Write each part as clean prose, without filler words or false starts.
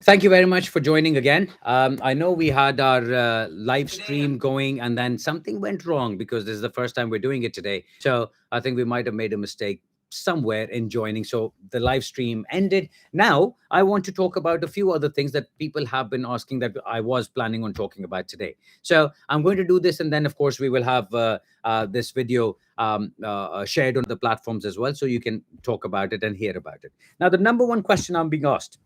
Thank you very much for joining again. I know we had our live stream going and then something went wrong because this is the first time we're doing it today. So I think we might have made a mistake somewhere in joining. So the live stream ended. Now I want to talk about a few other things that people have been asking that I was planning on talking about today. So I'm going to do this, and then, of course, we will have this video shared on the platforms as well. So you can talk about it and hear about it. Now, the number one question I'm being asked,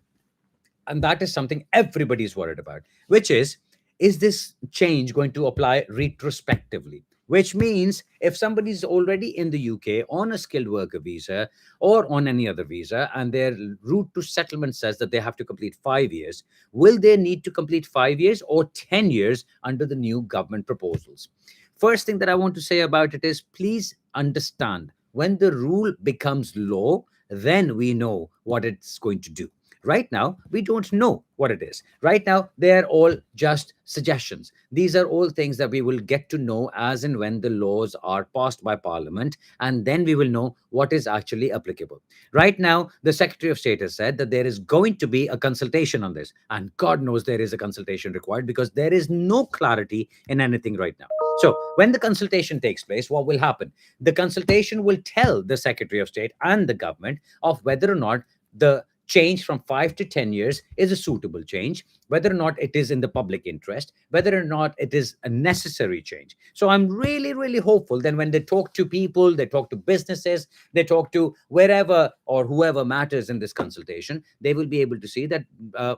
and that is something everybody's worried about, which is this change going to apply retrospectively? Which means if somebody's already in the UK on a skilled worker visa or on any other visa, and their route to settlement says that they have to complete 5 years, will they need to complete 5 years or 10 years under the new government proposals? First thing that I want to say about it is, please understand, when the rule becomes law, then we know what it's going to do. Right now, we don't know what it is. Right now, they're all just suggestions. These are all things that we will get to know as and when the laws are passed by Parliament, and then we will know what is actually applicable. Right now, the Secretary of State has said that there is going to be a consultation on this, and God knows there is a consultation required because there is no clarity in anything right now. So, when the consultation takes place, what will happen? The consultation will tell the Secretary of State and the government of whether or not the change from 5 to 10 years is a suitable change, whether or not it is in the public interest, whether or not it is a necessary change. So I'm really, really hopeful that when they talk to people, they talk to businesses, they talk to wherever or whoever matters in this consultation, they will be able to see that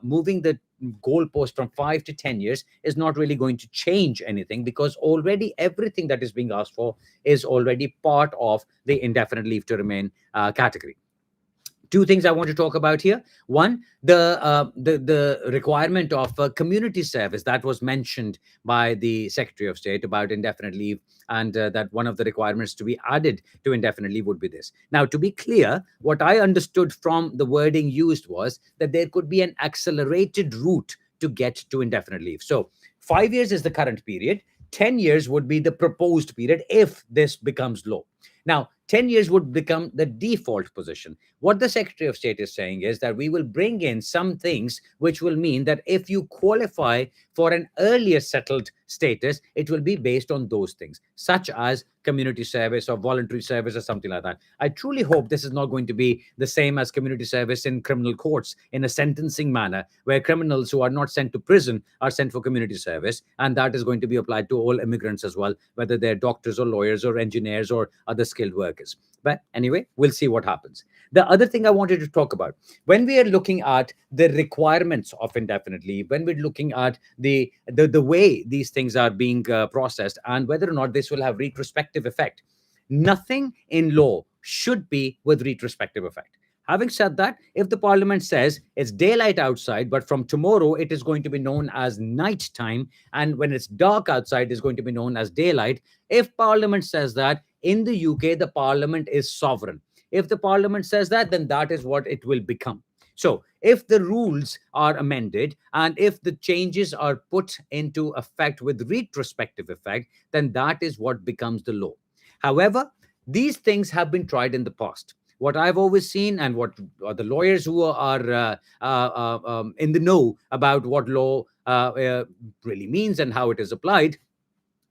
moving the goalpost from 5 to 10 years is not really going to change anything, because already everything that is being asked for is already part of the indefinite leave to remain category. Two things I want to talk about here. One, the requirement of community service that was mentioned by the Secretary of State about indefinite leave, and that one of the requirements to be added to indefinite leave would be this. Now, to be clear, what I understood from the wording used was that there could be an accelerated route to get to indefinite leave. So 5 years is the current period. 10 years would be the proposed period if this becomes law. Now, 10 years would become the default position. What the Secretary of State is saying is that we will bring in some things which will mean that if you qualify for an earlier settled status, it will be based on those things, such as community service or voluntary service or something like that. I truly hope this is not going to be the same as community service in criminal courts in a sentencing manner, where criminals who are not sent to prison are sent for community service. And that is going to be applied to all immigrants as well, whether they're doctors or lawyers or engineers or other skilled workers. But anyway, we'll see what happens. The other thing I wanted to talk about, when we are looking at the requirements of indefinite leave, when we're looking at the way these things are being processed, and whether or not this will have retrospective effect, nothing in law should be with retrospective effect. Having said that, if the Parliament says it's daylight outside, but from tomorrow it is going to be known as night time, and when it's dark outside is going to be known as daylight, if Parliament says that, in the UK, the Parliament is sovereign. If the Parliament says that, then that is what it will become. So, if the rules are amended and if the changes are put into effect with retrospective effect, then that is what becomes the law. However, these things have been tried in the past. What I've always seen, and what the lawyers who are in the know about what law really means and how it is applied,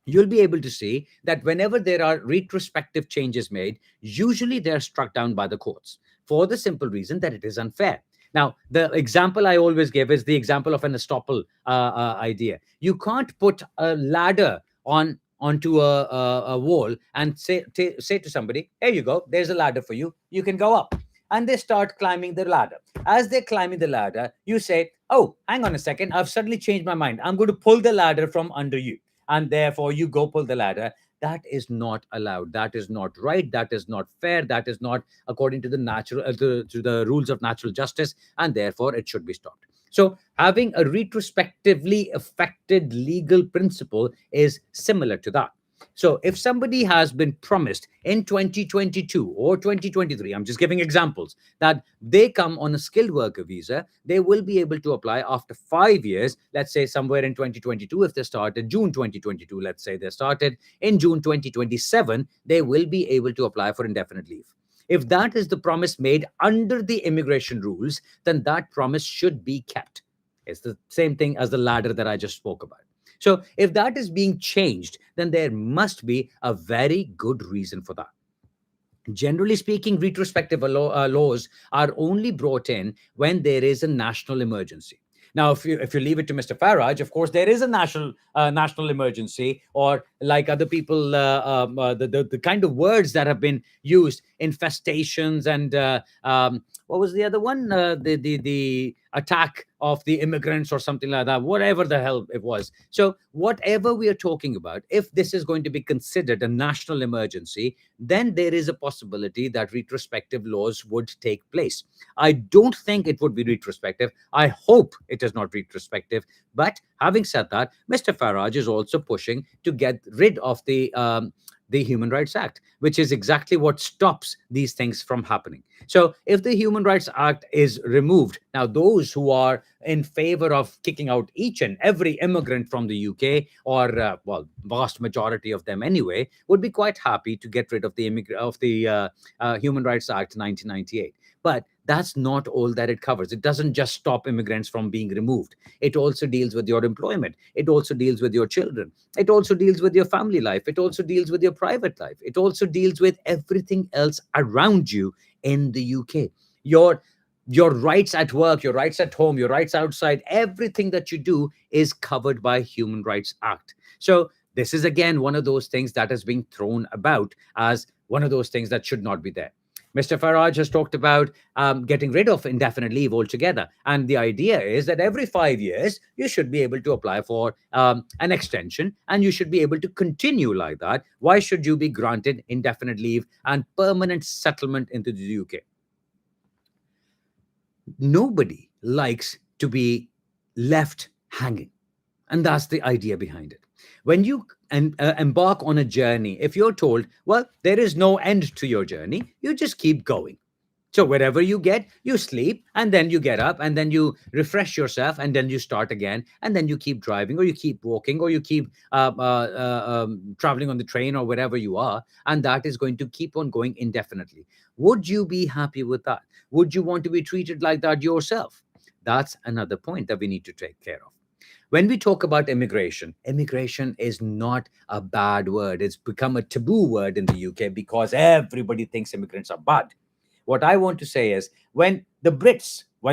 you'll be able to see that whenever there are retrospective changes made, usually they're struck down by the courts for the simple reason that it is unfair. Now, the example I always give is the example of an estoppel idea. You can't put a ladder onto a wall and say to somebody, "Here you go, there's a ladder for you. You can go up." And they start climbing the ladder. As they're climbing the ladder, you say, "Oh, hang on a second, I've suddenly changed my mind. I'm going to pull the ladder from under you." And therefore you go pull the ladder. That is not allowed. That is not right. That is not fair. That is not according to the to the rules of natural justice, and therefore it should be stopped. So having a retrospectively affected legal principle is similar to that. So if somebody has been promised in 2022 or 2023, I'm just giving examples, that they come on a skilled worker visa, they will be able to apply after 5 years, let's say somewhere in 2022. If they started June 2022, let's say they started in June 2027, they will be able to apply for indefinite leave. If that is the promise made under the immigration rules, then that promise should be kept. It's the same thing as the ladder that I just spoke about. So if that is being changed, then there must be a very good reason for that. Generally speaking, retrospective laws are only brought in when there is a national emergency. Now, if you leave it to Mr. Farage, of course, there is a national emergency, or like other people, the kind of words that have been used, infestations, and what was the other one? The attack of the immigrants or something like that, whatever the hell it was. So whatever we are talking about, if this is going to be considered a national emergency, then there is a possibility that retrospective laws would take place. I don't think it would be retrospective. I hope it is not retrospective. But having said that, Mr. Farage is also pushing to get rid of the Human Rights Act, which is exactly what stops these things from happening. So, if the Human Rights Act is removed, now those who are in favor of kicking out each and every immigrant from the UK, or well, vast majority of them anyway, would be quite happy to get rid of the Human Rights Act 1998. But that's not all that it covers. It doesn't just stop immigrants from being removed. It also deals with your employment. It also deals with your children. It also deals with your family life. It also deals with your private life. It also deals with everything else around you in the UK. Your rights at work, your rights at home, your rights outside, everything that you do is covered by Human Rights Act. So this is again one of those things that is being thrown about as one of those things that should not be there. Mr. Farage has talked about getting rid of indefinite leave altogether. And the idea is that every 5 years, you should be able to apply for an extension, and you should be able to continue like that. Why should you be granted indefinite leave and permanent settlement into the UK? Nobody likes to be left hanging. And that's the idea behind it. When you embark on a journey, if you're told, well, there is no end to your journey, you just keep going. So wherever you get, you sleep, and then you get up, and then you refresh yourself, and then you start again, and then you keep driving, or you keep walking, or you keep traveling on the train, or wherever you are, and that is going to keep on going indefinitely. Would you be happy with that? Would you want to be treated like that yourself? That's another point that we need to take care of. When we talk about immigration, immigration is not a bad word. It's become a taboo word in the UK because everybody thinks immigrants are bad. What I want to say is, when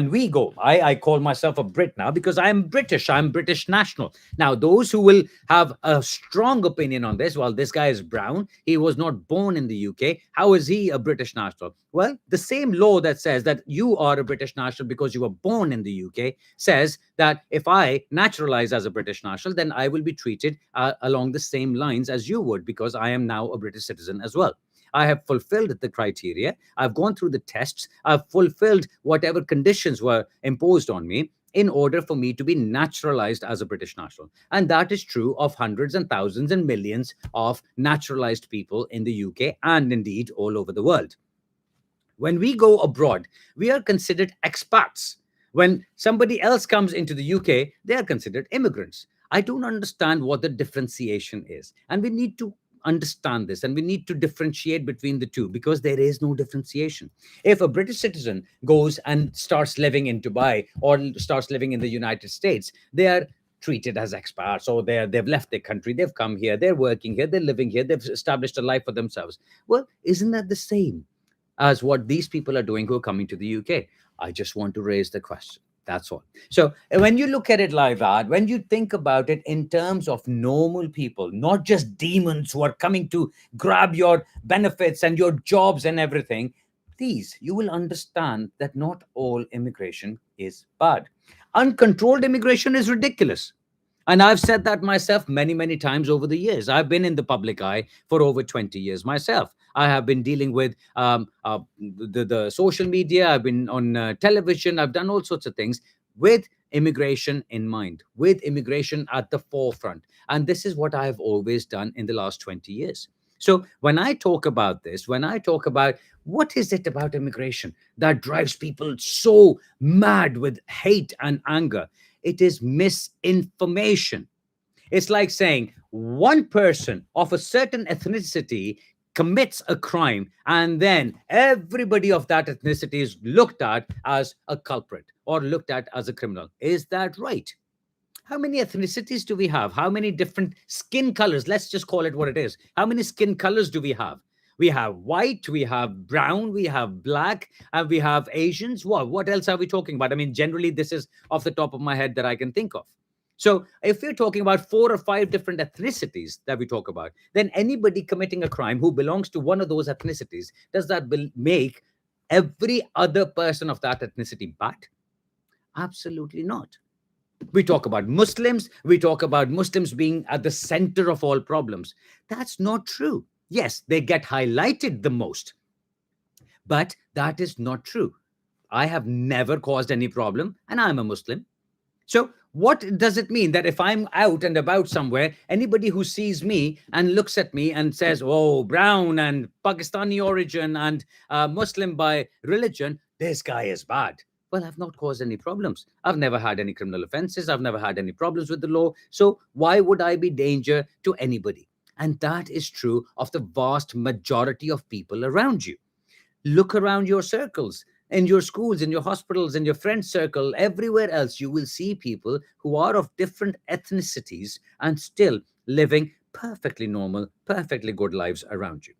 we go, I call myself a Brit now because I'm British. I'm British national. Now, those who will have a strong opinion on this, well, this guy is brown. He was not born in the UK. How is he a British national? Well, the same law that says that you are a British national because you were born in the UK says that if I naturalize as a British national, then I will be treated along the same lines as you would, because I am now a British citizen as well. I have fulfilled the criteria. I've gone through the tests. I've fulfilled whatever conditions were imposed on me in order for me to be naturalized as a British national. And that is true of hundreds and thousands and millions of naturalized people in the UK and indeed all over the world. When we go abroad, we are considered expats. When somebody else comes into the UK, they are considered immigrants. I don't understand what the differentiation is. And we need to understand this, and we need to differentiate between the two, because there is no differentiation. If a British citizen goes and starts living in Dubai or starts living in the United States, they are treated as expats, or they've left their country, they've come here, they're working here, they're living here, they've established a life for themselves. Well, isn't that the same as what these people are doing who are coming to the UK? I just want to raise the question. That's all. So when you look at it like that, when you think about it in terms of normal people, not just demons who are coming to grab your benefits and your jobs and everything, these, you will understand that not all immigration is bad. Uncontrolled immigration is ridiculous. And I've said that myself many, many times over the years. I've been in the public eye for over 20 years myself. I have been dealing with the social media. I've been on television. I've done all sorts of things with immigration in mind, with immigration at the forefront. And this is what I've always done in the last 20 years. So when I talk about this, when I talk about what is it about immigration that drives people so mad with hate and anger, it is misinformation. It's like saying one person of a certain ethnicity commits a crime, and then everybody of that ethnicity is looked at as a culprit or looked at as a criminal. Is that right? How many ethnicities do we have? How many different skin colors? Let's just call it what it is. How many skin colors do we have? We have white, we have brown, we have black, and we have Asians. What else are we talking about? I mean, generally, this is off the top of my head that I can think of. So, if we're talking about 4 or 5 different ethnicities that we talk about, then anybody committing a crime who belongs to one of those ethnicities, does that make every other person of that ethnicity bad? Absolutely not. We talk about Muslims, we talk about Muslims being at the center of all problems. That's not true. Yes, they get highlighted the most, but that is not true. I have never caused any problem, and I'm a Muslim. So, what does it mean that if I'm out and about somewhere, anybody who sees me and looks at me and says, oh, brown and Pakistani origin and Muslim by religion, this guy is bad? Well, I've not caused any problems. I've never had any criminal offenses. I've never had any problems with the law. So, why would I be danger to anybody? And that is true of the vast majority of people around you. Look around your circles, in your schools, in your hospitals, in your friend circle, everywhere else, you will see people who are of different ethnicities and still living perfectly normal, perfectly good lives around you.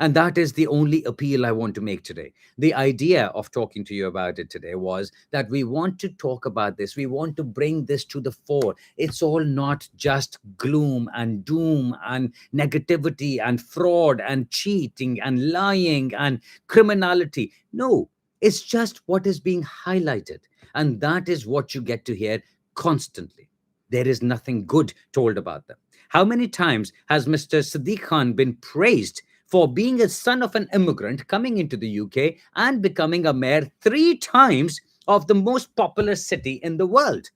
And that is the only appeal I want to make today. The idea of talking to you about it today was that we want to talk about this. We want to bring this to the fore. It's all not just gloom and doom and negativity and fraud and cheating and lying and criminality. No, it's just what is being highlighted. And that is what you get to hear constantly. There is nothing good told about them. How many times has Mr. Sadiq Khan been praised for being a son of an immigrant coming into the UK and becoming a mayor 3 times of the most popular city in the world?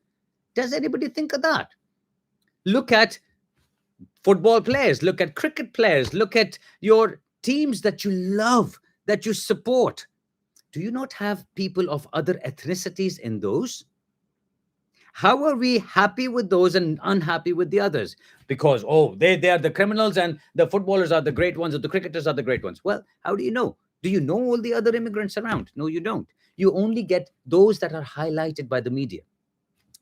Does anybody think of that? Look at football players, look at cricket players, look at your teams that you love, that you support. Do you not have people of other ethnicities in those? How are we happy with those and unhappy with the others? Because, oh, they are the criminals and the footballers are the great ones or the cricketers are the great ones. Well, how do you know? Do you know all the other immigrants around? No, you don't. You only get those that are highlighted by the media.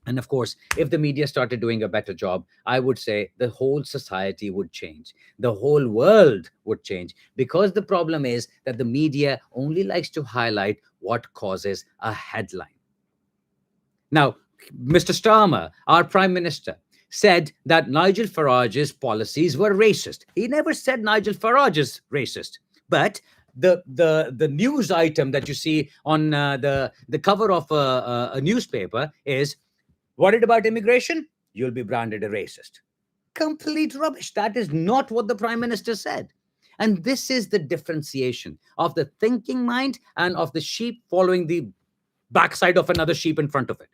And of course, if the media started doing a better job, I would say the whole society would change. The whole world would change, because the problem is that the media only likes to highlight what causes a headline. Now, Mr. Starmer, our Prime Minister, said that Nigel Farage's policies were racist. He never said Nigel Farage is racist, but the news item that you see on the cover of a newspaper is, worried about immigration? You'll be branded a racist. Complete rubbish. That is not what the Prime Minister said. And this is the differentiation of the thinking mind and of the sheep following the backside of another sheep in front of it.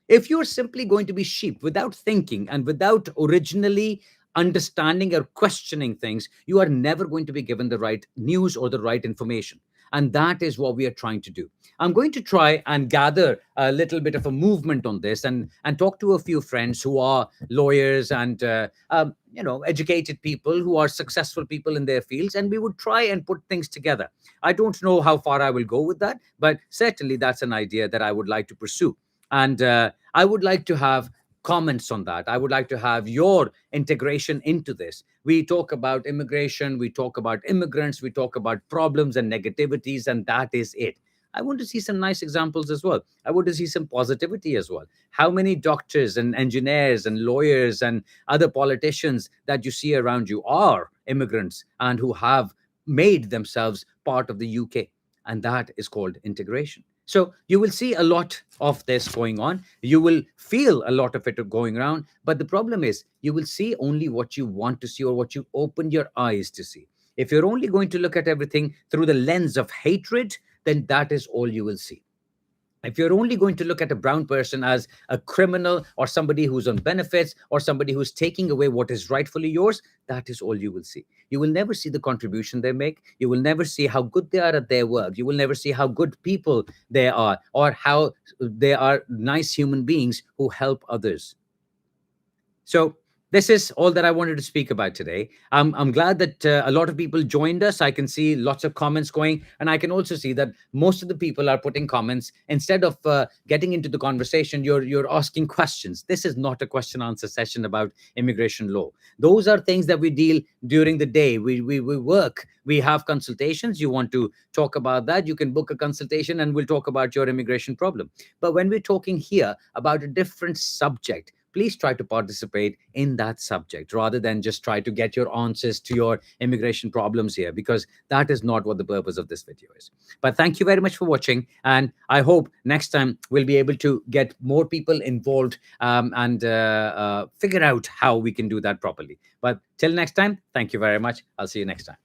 If you're simply going to be sheep without thinking and without originally understanding or questioning things, you are never going to be given the right news or the right information. And that is what we are trying to do. I'm going to try and gather a little bit of a movement on this and talk to a few friends who are lawyers and educated people who are successful people in their fields, and we would try and put things together. I don't know how far I will go with that, but certainly that's an idea that I would like to pursue. And I would like to have comments on that. I would like to have your integration into this. We talk about immigration, we talk about immigrants, we talk about problems and negativities, and that is it. I want to see some nice examples as well. I want to see some positivity as well. How many doctors and engineers and lawyers and other politicians that you see around you are immigrants and who have made themselves part of the UK? And that is called integration. So you will see a lot of this going on. You will feel a lot of it going around. But the problem is you will see only what you want to see or what you open your eyes to see. If you're only going to look at everything through the lens of hatred, then that is all you will see. If you're only going to look at a brown person as a criminal or somebody who's on benefits or somebody who's taking away what is rightfully yours, that is all you will see. You will never see the contribution they make. You will never see how good they are at their work. You will never see how good people they are or how they are nice human beings who help others. So this is all that I wanted to speak about today. I'm glad that a lot of people joined us. I can see lots of comments going, and I can also see that most of the people are putting comments instead of getting into the conversation. You're asking questions. This is not a question answer session about immigration law. Those are things that we deal during the day. We work. We have consultations. You want to talk about that? You can book a consultation, and we'll talk about your immigration problem. But when we're talking here about a different subject, please try to participate in that subject rather than just try to get your answers to your immigration problems here, because that is not what the purpose of this video is. But thank you very much for watching, and I hope next time we'll be able to get more people involved, and figure out how we can do that properly. But till next time, thank you very much. I'll see you next time.